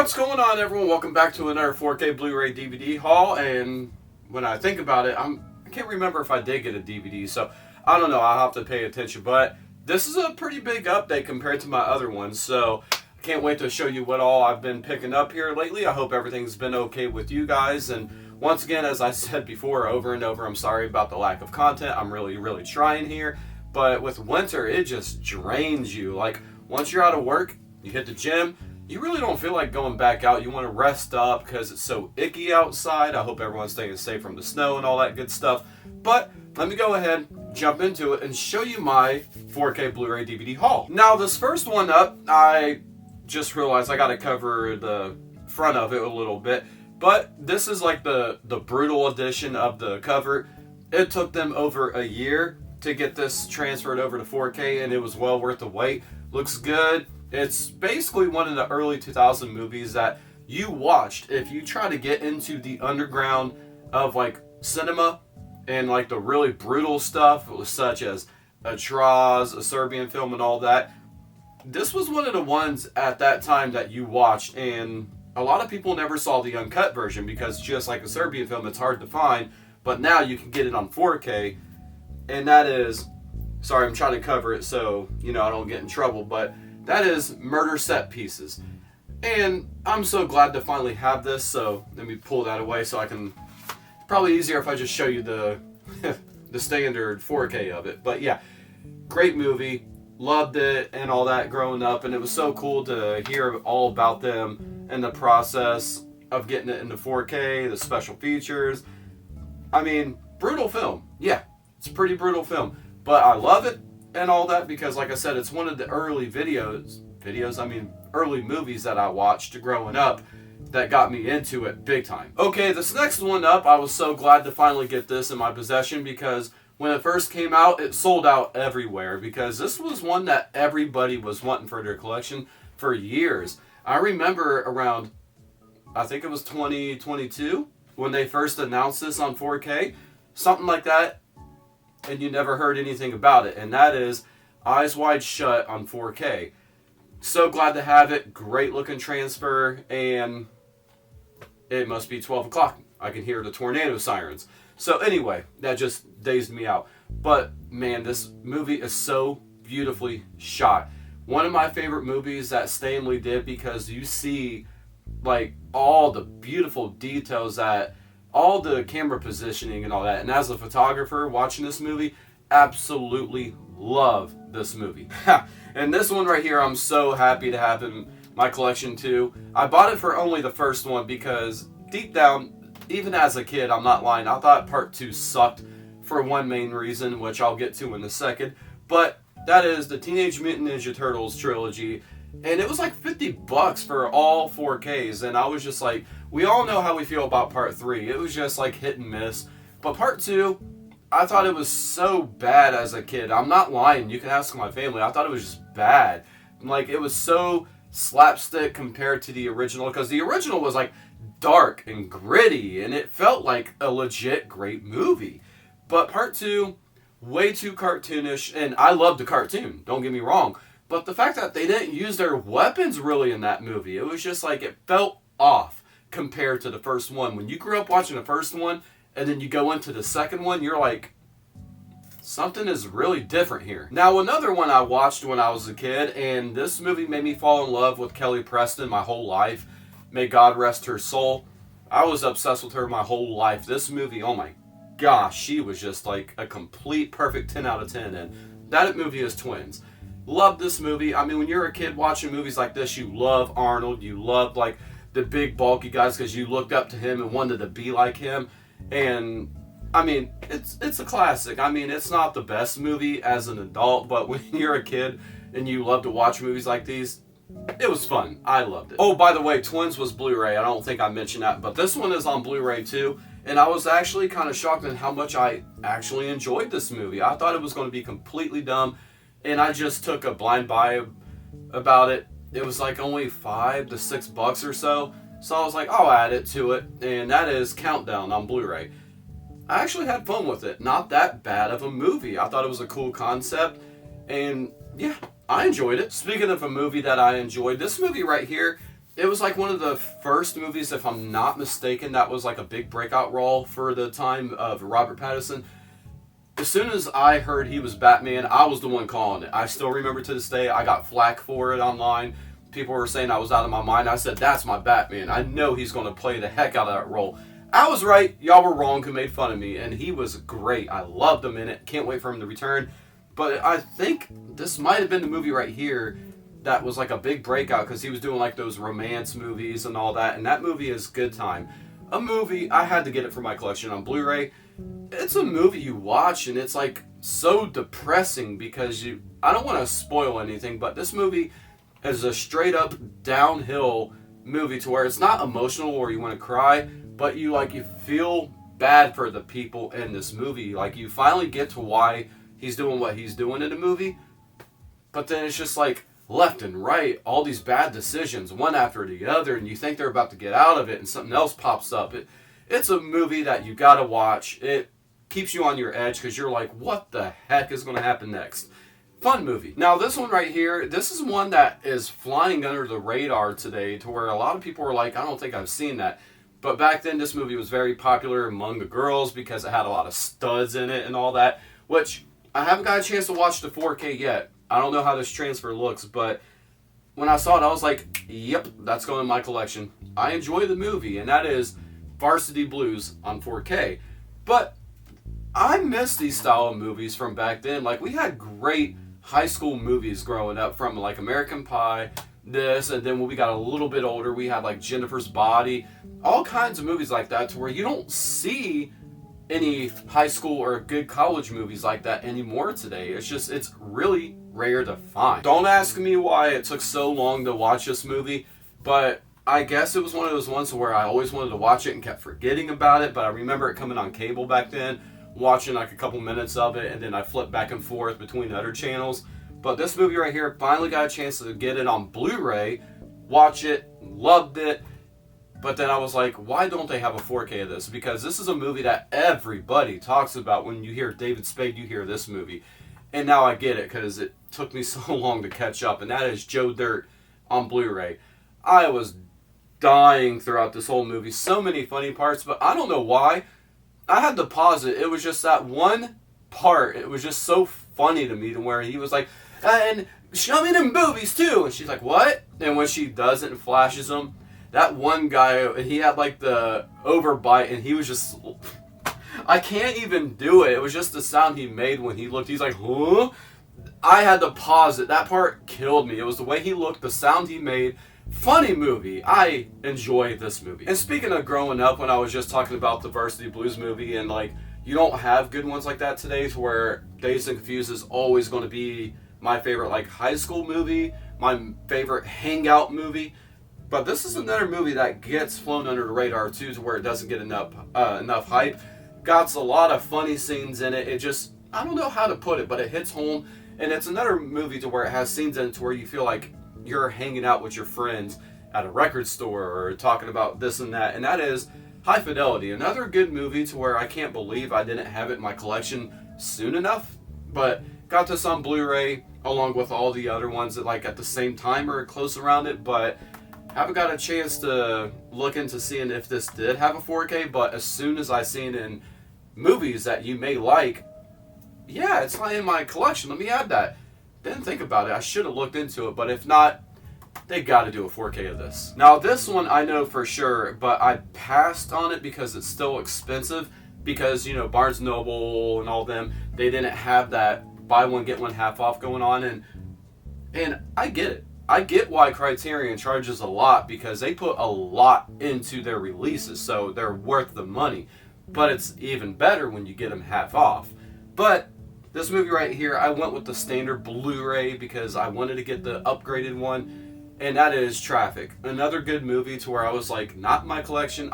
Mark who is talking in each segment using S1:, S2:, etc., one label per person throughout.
S1: What's going on, everyone? Welcome back to another 4K Blu-ray DVD haul. And when I think about it, I can't remember if I did get a DVD, so I don't know. I'll have to pay attention. But this is a pretty big update compared to my other ones, so I can't wait to show you what all I've been picking up here lately. I hope everything's been okay with you guys. And once again, as I said before, over and over, I'm sorry about the lack of content. I'm really trying here. But with winter, it just drains you. Like, once you're out of work, you hit the gym, you really don't feel like going back out. You want to rest up because it's so icky outside. I hope everyone's staying safe from the snow and all that good stuff. But let me go ahead, jump into it, and show you my 4K Blu-ray DVD haul. Now, this first one up, I just realized I got to cover the front of it a little bit. But this is like the brutal edition of the cover. It took them over a year to get this transferred over to 4K, and it was well worth the wait. Looks good. It's basically one of the early 2000 movies that you watched if you try to get into the underground of like cinema and like the really brutal stuff, such as a a Serbian film, and all that. This was one of the ones at that time that you watched, and a lot of people never saw the uncut version because just like a Serbian film, it's hard to find. But now you can get it on 4K, and that is, sorry, I'm trying to cover it so I don't get in trouble, but that is Murder Set Pieces. And I'm so glad to finally have this, so let me pull that away so I can, probably easier if I just show you the the standard 4K of it. But yeah, great movie, loved it and all that growing up, and it was so cool to hear all about them and the process of getting it into 4K, the special features. I mean, brutal film. Yeah, it's a pretty brutal film, but I love it and all that because, like I said, it's one of the early early movies that I watched growing up that got me into it big time. Okay, this next one up, I was so glad to finally get this in my possession because when it first came out, it sold out everywhere because this was one that everybody was wanting for their collection for years. I remember around, I think it was 2022, when they first announced this on 4K, something like that, and you never heard anything about it, and that is Eyes Wide Shut on 4K. So glad to have it. Great looking transfer, and it must be 12 o'clock. I can hear the tornado sirens. So anyway, that just dazed me out. But man, this movie is so beautifully shot. One of my favorite movies that Stanley did because you see like all the beautiful details, that all the camera positioning and all that. And as a photographer watching this movie, absolutely love this movie. And this one right here, I'm so happy to have in my collection too. I bought it for only the first one because deep down, even as a kid, I'm not lying, I thought part 2 sucked for one main reason, which I'll get to in a second. But that is the Teenage Mutant Ninja Turtles trilogy. And it was like $50 for all 4Ks, and I was just like, we all know how we feel about part 3. It was just like hit and miss. But part 2, I thought it was so bad as a kid. I'm not lying. You can ask my family. I thought it was just bad. Like, it was so slapstick compared to the original, because the original was like dark and gritty, and it felt like a legit great movie. But part 2, way too cartoonish, and I loved the cartoon, don't get me wrong. But the fact that they didn't use their weapons really in that movie, it was just like it felt off compared to the first one. When you grew up watching the first one and then you go into the second one, you're like, something is really different here. Now, another one I watched when I was a kid, and this movie made me fall in love with Kelly Preston my whole life. May God rest her soul. I was obsessed with her my whole life. This movie, oh my gosh, she was just like a complete perfect 10 out of 10. And that movie is Twins. Love this movie. I mean, when you're a kid watching movies like this, you love Arnold. You love like the big bulky guys because you looked up to him and wanted to be like him. And I mean, it's a classic. I mean, it's not the best movie as an adult, but when you're a kid and you love to watch movies like these, it was fun. I loved it. Oh, by the way, Twins was Blu-ray. I don't think I mentioned that, but this one is on Blu-ray too. And I was actually kind of shocked at how much I actually enjoyed this movie. I thought it was going to be completely dumb. And I just took a blind buy about it. It was like only $5 to $6 or so. So I was like, I'll add it to it. And that is Countdown on Blu-ray. I actually had fun with it. Not that bad of a movie. I thought it was a cool concept. And yeah, I enjoyed it. Speaking of a movie that I enjoyed, this movie right here it was like one of the first movies, if I'm not mistaken, that was like a big breakout role for the time of Robert Pattinson. As soon as I heard he was Batman, I was the one calling it. I still remember to this day, I got flack for it online. People were saying I was out of my mind. I said, that's my Batman. I know he's going to play the heck out of that role. I was right. Y'all were wrong who made fun of me. And he was great. I loved him in it. Can't wait for him to return. But I think this might have been the movie right here that was like a big breakout, because he was doing like those romance movies and all that. And that movie is Good Time. A movie, I had to get it for my collection on Blu-ray. It's a movie you watch and it's like so depressing because I don't want to spoil anything, but this movie is a straight up downhill movie to where it's not emotional or you want to cry, but you feel bad for the people in this movie. Like, you finally get to why he's doing what he's doing in the movie, but then it's just like left and right, all these bad decisions, one after the other, and you think they're about to get out of it and something else pops up. It's a movie that you gotta watch. It keeps you on your edge because you're like, what the heck is going to happen next? Fun movie. Now, this one right here, this is one that is flying under the radar today, to where a lot of people were like, I don't think I've seen that. But back then, this movie was very popular among the girls because it had a lot of studs in it and all that, which I haven't got a chance to watch the 4K yet. I don't know how this transfer looks, but when I saw it, I was like, yep, that's going in my collection. I enjoy the movie, and that is Varsity Blues on 4K. But I miss these style of movies from back then. Like, we had great high school movies growing up, from like American Pie, this, and then when we got a little bit older, we had like Jennifer's Body, all kinds of movies like that, to where you don't see any high school or good college movies like that anymore today. It's really rare to find. Don't ask me why it took so long to watch this movie, but I guess it was one of those ones where I always wanted to watch it and kept forgetting about it, but I remember it coming on cable back then, watching like a couple minutes of it, and then I flipped back and forth between other channels. But this movie right here, finally got a chance to get it on Blu-ray, watch it, loved it. But then I was like, why don't they have a 4K of this? Because this is a movie that everybody talks about. When you hear David Spade, you hear this movie. And now I get it, because it took me so long to catch up. And that is Joe Dirt on Blu-ray. I was dying throughout this whole movie. So many funny parts, but I don't know why. I had to pause it. It was just that one part. It was just so funny to me, to where he was like, and show me them boobies too. And she's like, what? And when she does it and flashes them, that one guy, he had like the overbite, and he was just, I can't even do it. It was just the sound he made when he looked. He's like, huh? I had to pause it. That part killed me. It was the way he looked, the sound he made. Funny movie. I enjoy this movie. And speaking of growing up, when I was just talking about the Varsity Blues movie, and like, you don't have good ones like that today, to where Dazed and Confused is always going to be my favorite like high school movie, my favorite hangout movie. But this is another movie that gets flown under the radar too, to where it doesn't get enough hype. Got a lot of funny scenes in it. It just, I don't know how to put it, but it hits home. And it's another movie to where it has scenes in it to where you feel like you're hanging out with your friends at a record store or talking about this and that. And that is High Fidelity. Another good movie to where I can't believe I didn't have it in my collection soon enough. But got this on Blu-ray along with all the other ones that like at the same time or close around it. But haven't got a chance to look into seeing if this did have a 4K. But as soon as I seen in movies that you may like, yeah, it's not in my collection. Let me add that. Didn't think about it. I should have looked into it, but if not, they got to do a 4K of this. Now, this one I know for sure, but I passed on it because it's still expensive. Because, you know, Barnes & Noble and all them, they didn't have that buy one, get one half off going on. And I get it. I get why Criterion charges a lot, because they put a lot into their releases, so they're worth the money. But it's even better when you get them half off. But this movie right here, I went with the standard Blu-ray because I wanted to get the upgraded one, and that is Traffic. Another good movie to where I was like, not in my collection.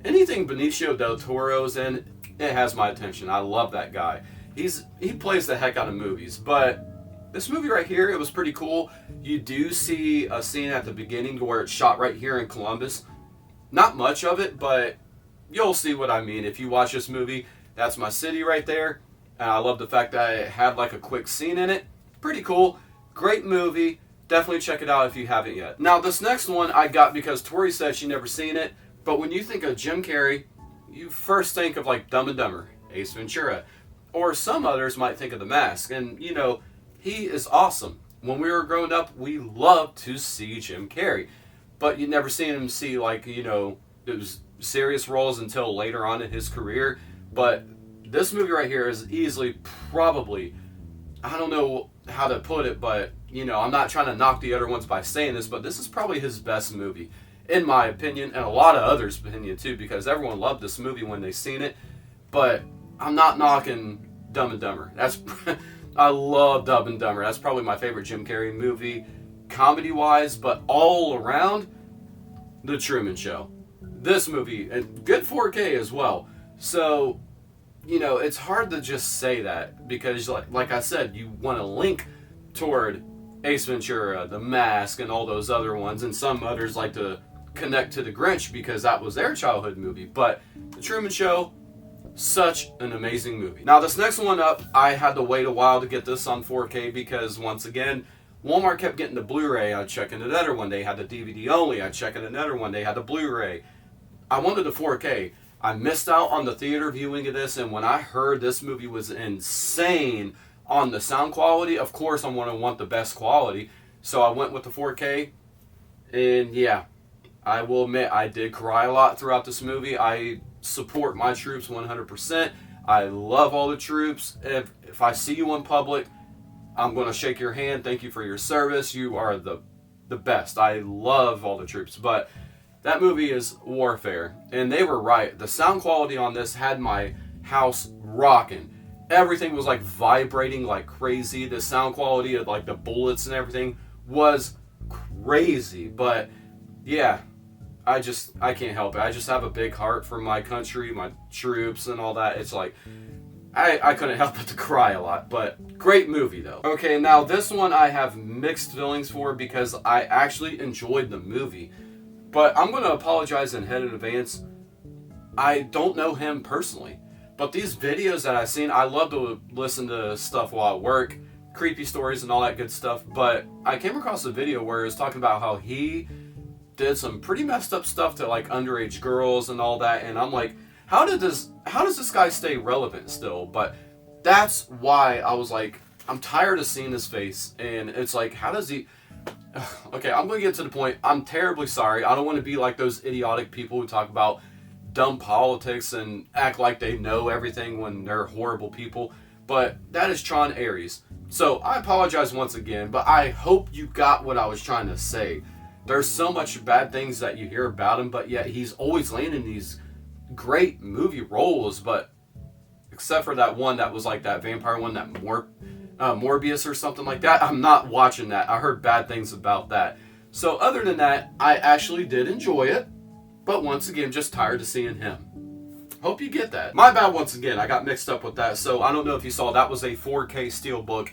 S1: Anything Benicio del Toro's in, it has my attention. I love that guy. He plays the heck out of movies. But this movie right here, it was pretty cool. You do see a scene at the beginning where it's shot right here in Columbus. Not much of it, but you'll see what I mean. If you watch this movie, that's my city right there. And I love the fact that it had like a quick scene in it. Pretty cool. Great movie. Definitely check it out if you haven't yet. Now, this next one I got because Tori said she never seen it, but when you think of Jim Carrey, you first think of like Dumb and Dumber, Ace Ventura, or some others might think of The Mask. And, you know, he is awesome. When we were growing up, we loved to see Jim Carrey, but you never seen him see, like, you know, those serious roles until later on in his career. But this movie right here is easily probably, I don't know how to put it, but, you know, I'm not trying to knock the other ones by saying this, but this is probably his best movie, in my opinion, and a lot of others' opinion too, because everyone loved this movie when they seen it. But I'm not knocking Dumb and Dumber. That's I love Dumb and Dumber. That's probably my favorite Jim Carrey movie, comedy-wise, but all around, The Truman Show. This movie, and good 4K as well. So, you know, it's hard to just say that because, like I said, you want to link toward Ace Ventura, The Mask, and all those other ones, and some others like to connect to The Grinch because that was their childhood movie. But The Truman Show, such an amazing movie. Now, this next one up, I had to wait a while to get this on 4K because, once again, Walmart kept getting the Blu-ray. I'd check in another one. They had the DVD only. I'd check in another one. They had the Blu-ray. I wanted the 4K. I missed out on the theater viewing of this, and when I heard this movie was insane on the sound quality, of course I'm going to want the best quality. So I went with the 4K, and yeah, I will admit I did cry a lot throughout this movie. I support my troops 100%. I love all the troops. If I see you in public, I'm going to shake your hand. Thank you for your service. You are the best. I love all the troops, but that movie is warfare, and they were right. The sound quality on this had my house rocking. Everything was like vibrating like crazy. The sound quality of like the bullets and everything was crazy. But yeah, I can't help it. I just have a big heart for my country, my troops, and all that. It's like I couldn't help but to cry a lot. But great movie though. Okay, now this one I have mixed feelings for because I actually enjoyed the movie. But I'm going to apologize in advance. I don't know him personally. But these videos that I've seen, I love to listen to stuff while I work, creepy stories and all that good stuff. But I came across a video where it was talking about how he did some pretty messed up stuff to like underage girls and all that. And I'm like, how does this guy stay relevant still? But that's why I was like, I'm tired of seeing his face. And it's like, how does he... Okay, I'm going to get to the point. I'm terribly sorry. I don't want to be like those idiotic people who talk about dumb politics and act like they know everything when they're horrible people. But that is Tron Ares. So I apologize once again, but I hope you got what I was trying to say. There's so much bad things that you hear about him, but yet he's always landing these great movie roles. But except for that one that was like that vampire one, that Morbius or something like that. I'm not watching that. I heard bad things about that. So other than that, I actually did enjoy it. But once again, just tired of seeing him. Hope you get that. My bad once again. I got mixed up with that. So I don't know if you saw, that was a 4K Steelbook.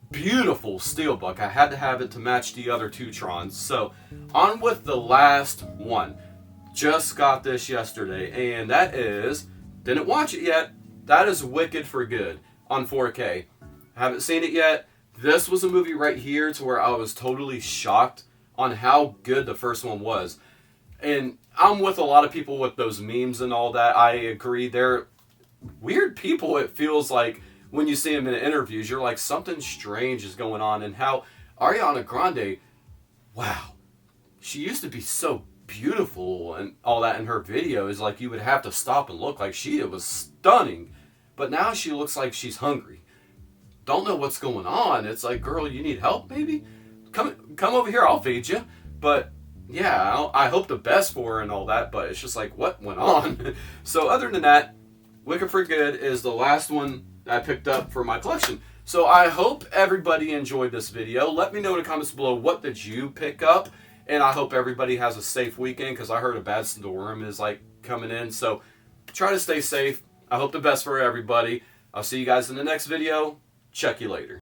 S1: Beautiful Steelbook. I had to have it to match the other two Trons. So on with the last one. Just got this yesterday. And that is, didn't watch it yet. That is Wicked for Good on 4K. Haven't seen it yet. This was a movie right here to where I was totally shocked on how good the first one was. And I'm with a lot of people with those memes and all that. I agree. They're weird people, it feels like, when you see them in interviews. You're like, something strange is going on. And how Ariana Grande, wow, she used to be so beautiful and all that in her videos. Like, you would have to stop and look. Like, she was stunning. But now she looks like she's hungry. Don't know what's going on. It's like, girl, you need help maybe? Come over here, I'll feed you. But yeah, I hope the best for her and all that, but it's just like, what went on? So other than that, Wicked for Good is the last one I picked up for my collection. So I hope everybody enjoyed this video. Let me know in the comments below, what did you pick up? And I hope everybody has a safe weekend, because I heard a bad storm is like coming in. So try to stay safe. I hope the best for everybody. I'll see you guys in the next video. Check you later.